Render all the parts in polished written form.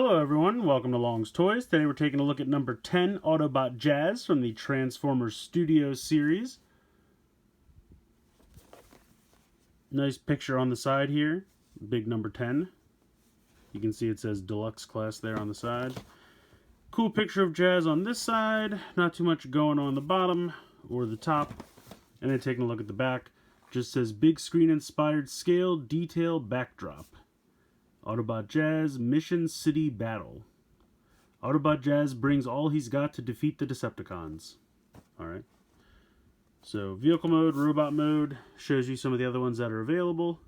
Hello everyone, welcome to Long's Toys. Today we're taking a look at number 10, Autobot Jazz from the Transformers Studio series. Nice picture on the side here, big number 10. You can see it says Deluxe class there on the side. Cool picture of Jazz on this side, not too much going on the bottom or the top. And then taking a look at the back, just says big screen inspired scale detail backdrop. Autobot Jazz Mission City Battle. Autobot Jazz brings all he's got to defeat the Decepticons. Alright. So, vehicle mode, robot mode, shows you some of the other ones that are available.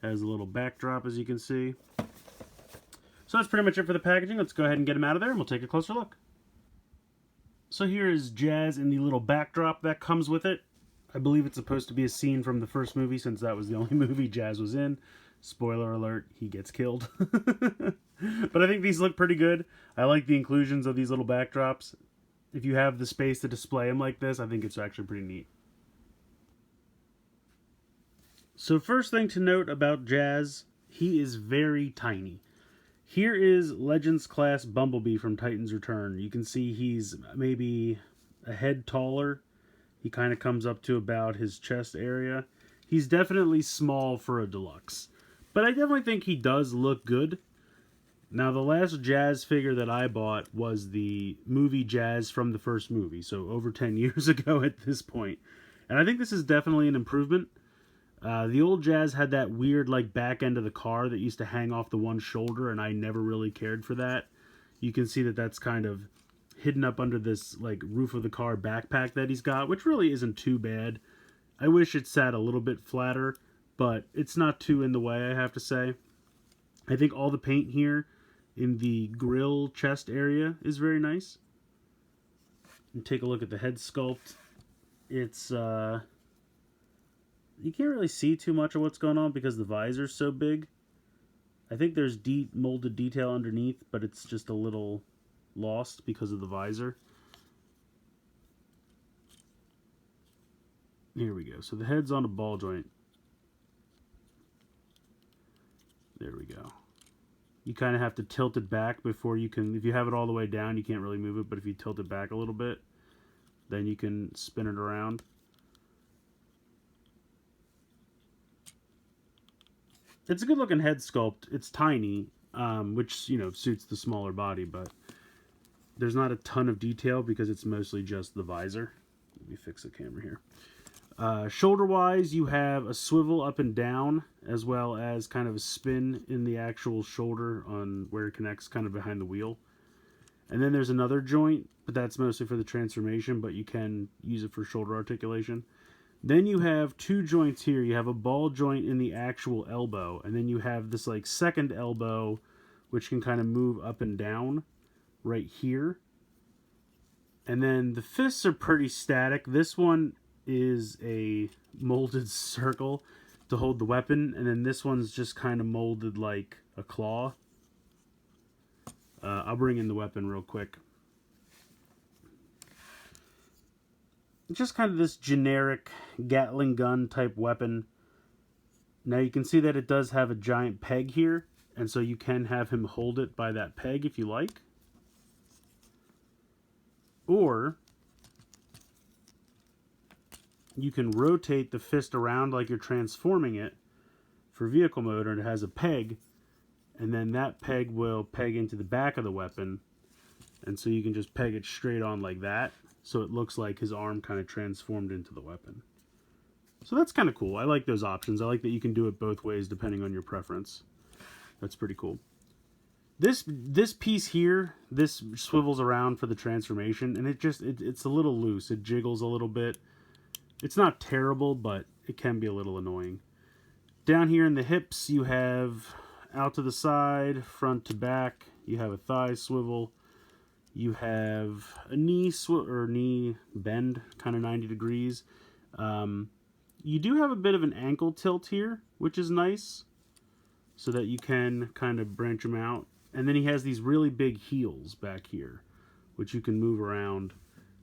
Has a little backdrop, as you can see. So that's pretty much it for the packaging. Let's go ahead and get him out of there and we'll take a closer look. So here is Jazz in the little backdrop that comes with it. I believe it's supposed to be a scene from the first movie, since that was the only movie Jazz was in. Spoiler alert, he gets killed. But I think these look pretty good. I like the inclusions of these little backdrops. If you have the space to display them like this, I think it's actually pretty neat. So first thing to note about Jazz, he is very tiny. Here is Legends Class Bumblebee from Titan's Return. You can see he's maybe a head taller. He kind of comes up to about his chest area. He's definitely small for a deluxe. But I definitely think he does look good. Now, the last Jazz figure that I bought was the movie Jazz from the first movie. So over 10 years ago at this point. And I think this is definitely an improvement. The old Jazz had that weird like back end of the car that used to hang off the one shoulder. And I never really cared for that. You can see that that's kind of hidden up under this like roof of the car backpack that he's got. Which really isn't too bad. I wish it sat a little bit flatter. But it's not too in the way, I have to say. I think all the paint here in the grill chest area is very nice. And take a look at the head sculpt. It's, you can't really see too much of what's going on because the visor's so big. I think there's molded detail underneath, but it's just a little lost because of the visor. Here we go. So the head's on a ball joint. There we go. You kind of have to tilt it back before you can... If you have it all the way down, you can't really move it. But if you tilt it back a little bit, then you can spin it around. It's a good looking head sculpt. It's tiny, which, you know, suits the smaller body. But there's not a ton of detail because it's mostly just the visor. Let me fix the camera here. Shoulder-wise, you have a swivel up and down, as well as kind of a spin in the actual shoulder on where it connects kind of behind the wheel. And then there's another joint, but that's mostly for the transformation, but you can use it for shoulder articulation. Then you have two joints here. You have a ball joint in the actual elbow, and then you have this like second elbow, which can kind of move up and down right here. And then the fists are pretty static. This one is a molded circle to hold the weapon, and then this one's just kind of molded like a claw. I'll bring in the weapon real quick. It's just kind of this generic Gatling gun type weapon. Now you can see that it does have a giant peg here, and so you can have him hold it by that peg if you like. Or you can rotate the fist around like you're transforming it for vehicle mode, and it has a peg, and then that peg will peg into the back of the weapon, and so you can just peg it straight on like that, so it looks like his arm kind of transformed into the weapon. So that's kind of cool. I like those options. I like that you can do it both ways depending on your preference. That's pretty cool. This piece here, this swivels around for the transformation, and it's a little loose. It jiggles a little bit. It's not terrible, but it can be a little annoying. Down here in the hips, you have out to the side, front to back. You have a thigh swivel. You have a knee bend, kind of 90 degrees. You do have a bit of an ankle tilt here, which is nice, so that you can kind of branch them out. And then he has these really big heels back here, which you can move around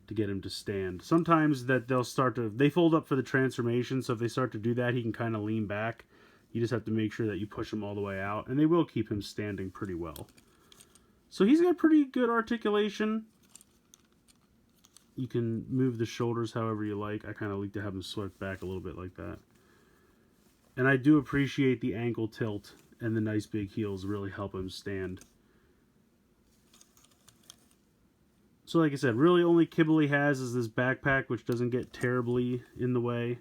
to get him to stand. Sometimes that they fold up for the transformation, so if they start to do that, he can kind of lean back You just have to make sure that you push them all the way out, and they will keep him standing pretty well. So he's got pretty good articulation. You can move the shoulders however you like. I kind of like to have them swept back a little bit like that. And I do appreciate the ankle tilt, and the nice big heels really help him stand. So like I said, really only kibble he has is this backpack, which doesn't get terribly in the way.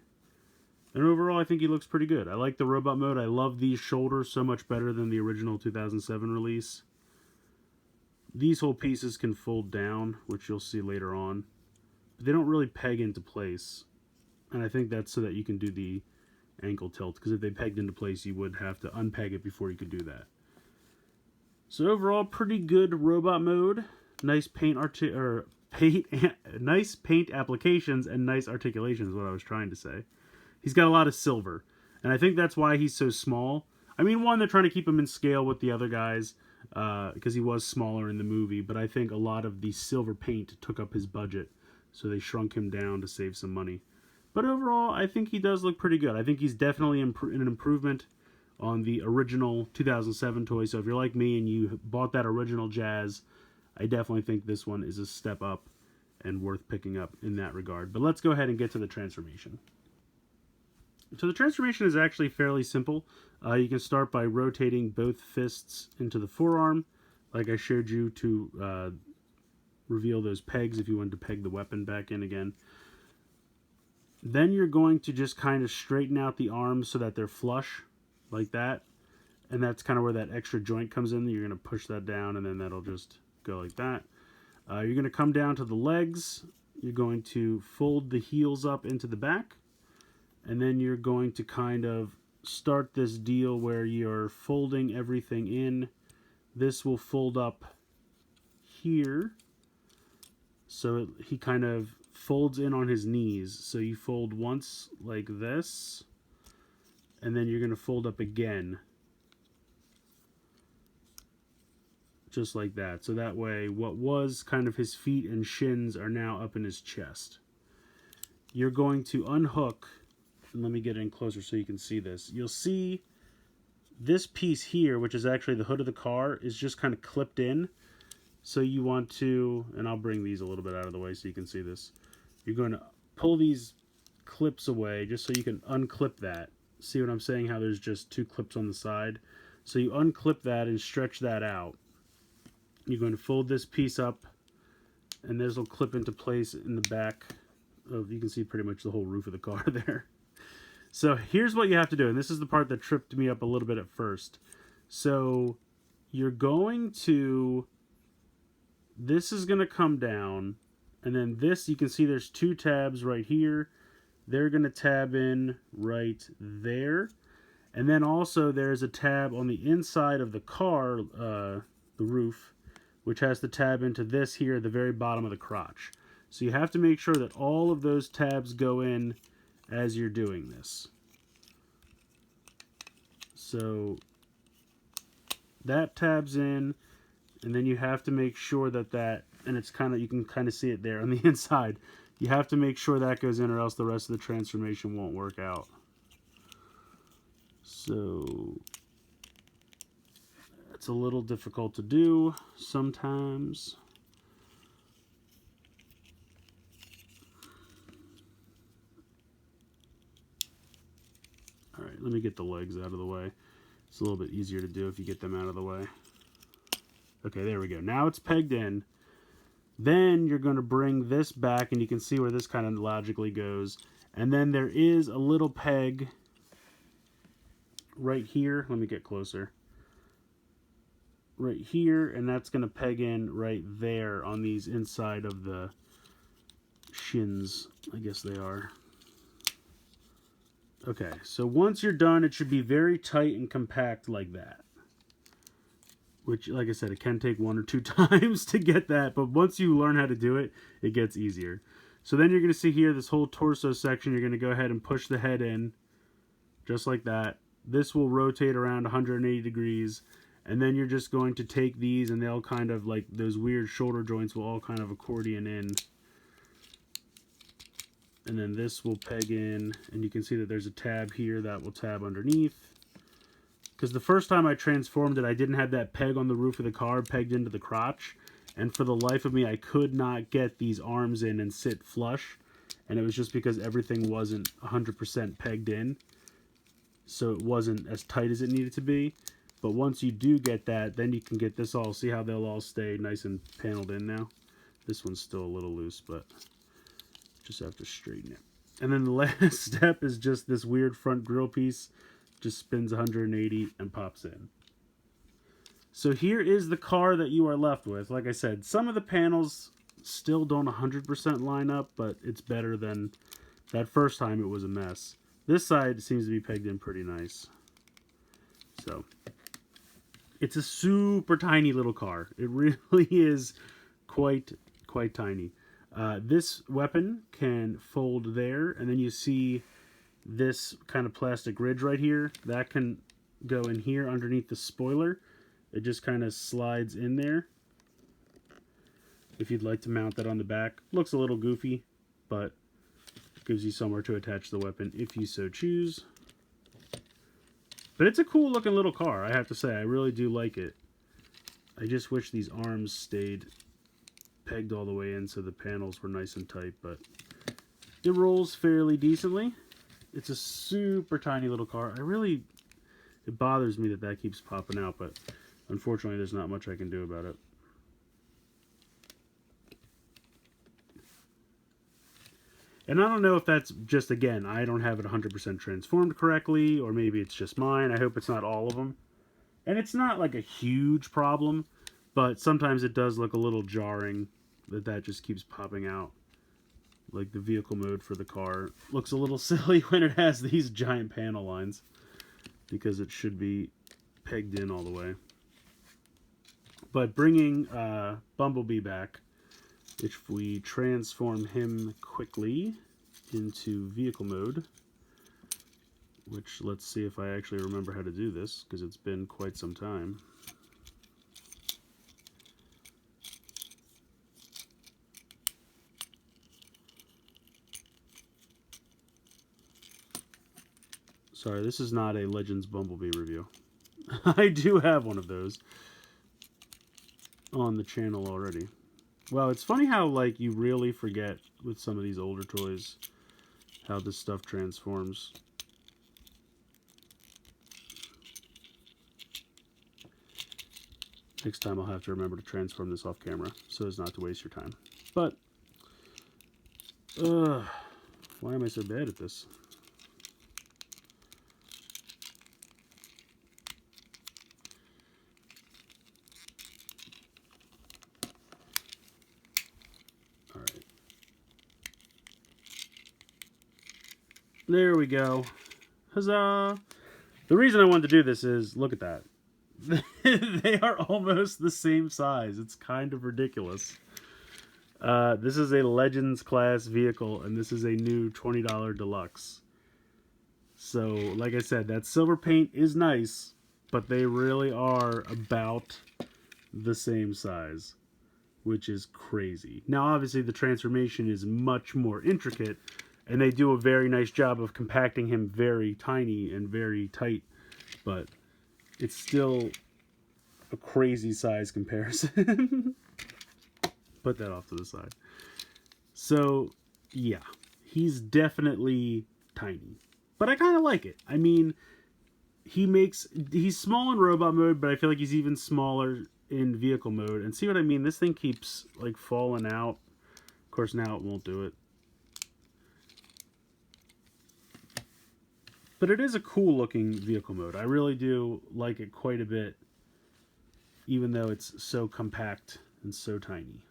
And overall, I think he looks pretty good. I like the robot mode. I love these shoulders so much better than the original 2007 release. These whole pieces can fold down, which you'll see later on. But they don't really peg into place. And I think that's so that you can do the ankle tilt, because if they pegged into place, you would have to unpeg it before you could do that. So overall, pretty good robot mode. Nice nice paint applications and nice articulation is what I was trying to say. He's got a lot of silver, and I think that's why he's so small. I mean, one, they're trying to keep him in scale with the other guys because he was smaller in the movie, but I think a lot of the silver paint took up his budget, so they shrunk him down to save some money. But overall, I think he does look pretty good. I think he's definitely an improvement on the original 2007 toy. So if you're like me and you bought that original Jazz, I definitely think this one is a step up and worth picking up in that regard. But let's go ahead and get to the transformation. So the transformation is actually fairly simple. You can start by rotating both fists into the forearm, like I showed you to reveal those pegs if you wanted to peg the weapon back in again. Then you're going to just kind of straighten out the arms so that they're flush, like that. And that's kind of where that extra joint comes in. You're going to push that down, and then that'll just go like that. You're going to come down to the legs. You're going to fold the heels up into the back. And then you're going to kind of start this deal where you're folding everything in. This will fold up here. So he kind of folds in on his knees. So you fold once like this, and then you're going to fold up again. Just like that. So that way what was kind of his feet and shins are now up in his chest. You're going to unhook, and let me get in closer so you can see this. You'll see this piece here, which is actually the hood of the car, is just kind of clipped in. So you want to, and I'll bring these a little bit out of the way so you can see this. You're going to pull these clips away just so you can unclip that. See what I'm saying? How there's just two clips on the side. So you unclip that and stretch that out. You're going to fold this piece up, and this will clip into place in the back of, you can see pretty much the whole roof of the car there. So here's what you have to do, and this is the part that tripped me up a little bit at first. So you're going to, this is going to come down, and then this, you can see there's two tabs right here. They're going to tab in right there. And then also there's a tab on the inside of the car, the roof, which has the tab into this here at the very bottom of the crotch. So you have to make sure that all of those tabs go in as you're doing this. So that tabs in, and then you have to make sure that and it's kind of, you can kind of see it there on the inside. You have to make sure that goes in, or else the rest of the transformation won't work out. So it's a little difficult to do sometimes. All right, let me get the legs out of the way. It's a little bit easier to do if you get them out of the way. Okay, there we go. Now it's pegged in. Then you're going to bring this back, and you can see where this kind of logically goes. And then there is a little peg right here. Let me get closer. Right here, and that's going to peg in right there on these inside of the shins. I guess they are. Okay, so once you're done, it should be very tight and compact like that. Which, like I said, it can take 1 or 2 times to get that, but once you learn how to do it, it gets easier. So then you're going to see here, this whole torso section, you're going to go ahead and push the head in, just like that. This will rotate around 180 degrees, and then you're just going to take these, and they'll kind of, like those weird shoulder joints will all kind of accordion in. And then this will peg in, and you can see that there's a tab here that will tab underneath. Because the first time I transformed it, I didn't have that peg on the roof of the car pegged into the crotch. And for the life of me, I could not get these arms in and sit flush. And it was just because everything wasn't 100% pegged in. So it wasn't as tight as it needed to be. But once you do get that, then you can get this all. See how they'll all stay nice and paneled in now? This one's still a little loose, but just have to straighten it. And then the last step is just this weird front grille piece. Just spins 180 and pops in. So here is the car that you are left with. Like I said, some of the panels still don't 100% line up, but it's better than that first time it was a mess. This side seems to be pegged in pretty nice. So it's a super tiny little car. It really is quite tiny. This weapon can fold there, and then you see this kind of plastic ridge right here. That can go in here underneath the spoiler. It just kind of slides in there. If you'd like to mount that on the back. Looks a little goofy, but gives you somewhere to attach the weapon if you so choose. But it's a cool looking little car, I have to say. I really do like it. I just wish these arms stayed pegged all the way in so the panels were nice and tight, but it rolls fairly decently. It's a super tiny little car. It bothers me that that keeps popping out, but unfortunately there's not much I can do about it. And I don't know if that's just, again, I don't have it 100% transformed correctly, or maybe it's just mine. I hope it's not all of them. And it's not like a huge problem, but sometimes it does look a little jarring that just keeps popping out. Like the vehicle mode for the car looks a little silly when it has these giant panel lines, because it should be pegged in all the way. But bringing Bumblebee back, if we transform him quickly into vehicle mode, which let's see if I actually remember how to do this, because it's been quite some time. Sorry, this is not a Legends Bumblebee review. I do have one of those on the channel already. Well, it's funny how, like, you really forget with some of these older toys how this stuff transforms. Next time I'll have to remember to transform this off camera so as not to waste your time. But, why am I so bad at this? There we go. Huzzah! The reason I wanted to do this is, look at that. They are almost the same size. It's kind of ridiculous. This is a Legends class vehicle, and this is a new $20 Deluxe. So, like I said, that silver paint is nice, but they really are about the same size, which is crazy. Now, obviously, the transformation is much more intricate, and they do a very nice job of compacting him very tiny and very tight, but it's still a crazy size comparison. Put that off to the side. So, yeah, he's definitely tiny, but I kind of like it. I mean, he's small in robot mode, but I feel like he's even smaller in vehicle mode. And see what I mean? This thing keeps, like, falling out. Of course, now it won't do it. But it is a cool looking vehicle mode. I really do like it quite a bit, even though it's so compact and so tiny.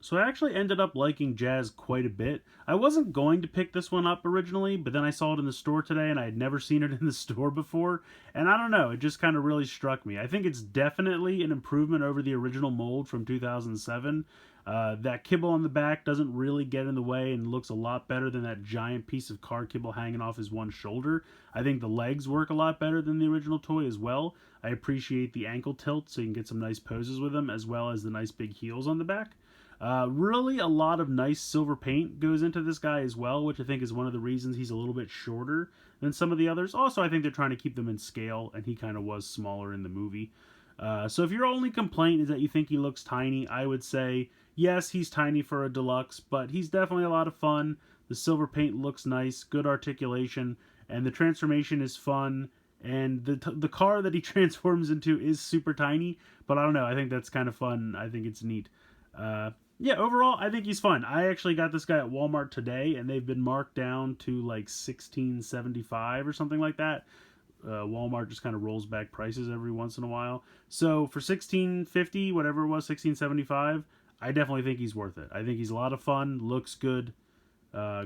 So I actually ended up liking Jazz quite a bit. I wasn't going to pick this one up originally, but then I saw it in the store today, and I had never seen it in the store before. And I don't know, it just kind of really struck me. I think it's definitely an improvement over the original mold from 2007. That kibble on the back doesn't really get in the way and looks a lot better than that giant piece of car kibble hanging off his one shoulder. I think the legs work a lot better than the original toy as well. I appreciate the ankle tilt so you can get some nice poses with them, as well as the nice big heels on the back. Really a lot of nice silver paint goes into this guy as well, which I think is one of the reasons he's a little bit shorter than some of the others. Also, I think they're trying to keep them in scale, and he kind of was smaller in the movie. So if your only complaint is that you think he looks tiny, I would say, yes, he's tiny for a deluxe, but he's definitely a lot of fun. The silver paint looks nice, good articulation, and the transformation is fun. And the car that he transforms into is super tiny, but I don't know. I think that's kind of fun. I think it's neat. Yeah, overall, I think he's fun. I actually got this guy at Walmart today, and they've been marked down to like $16.75 or something like that. Walmart just kind of rolls back prices every once in a while. So for $16.50, whatever it was, $16.75, I definitely think he's worth it. I think he's a lot of fun, looks good,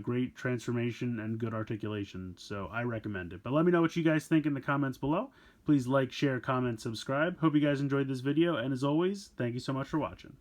great transformation, and good articulation. So I recommend it. But let me know what you guys think in the comments below. Please like, share, comment, subscribe. Hope you guys enjoyed this video, and as always, thank you so much for watching.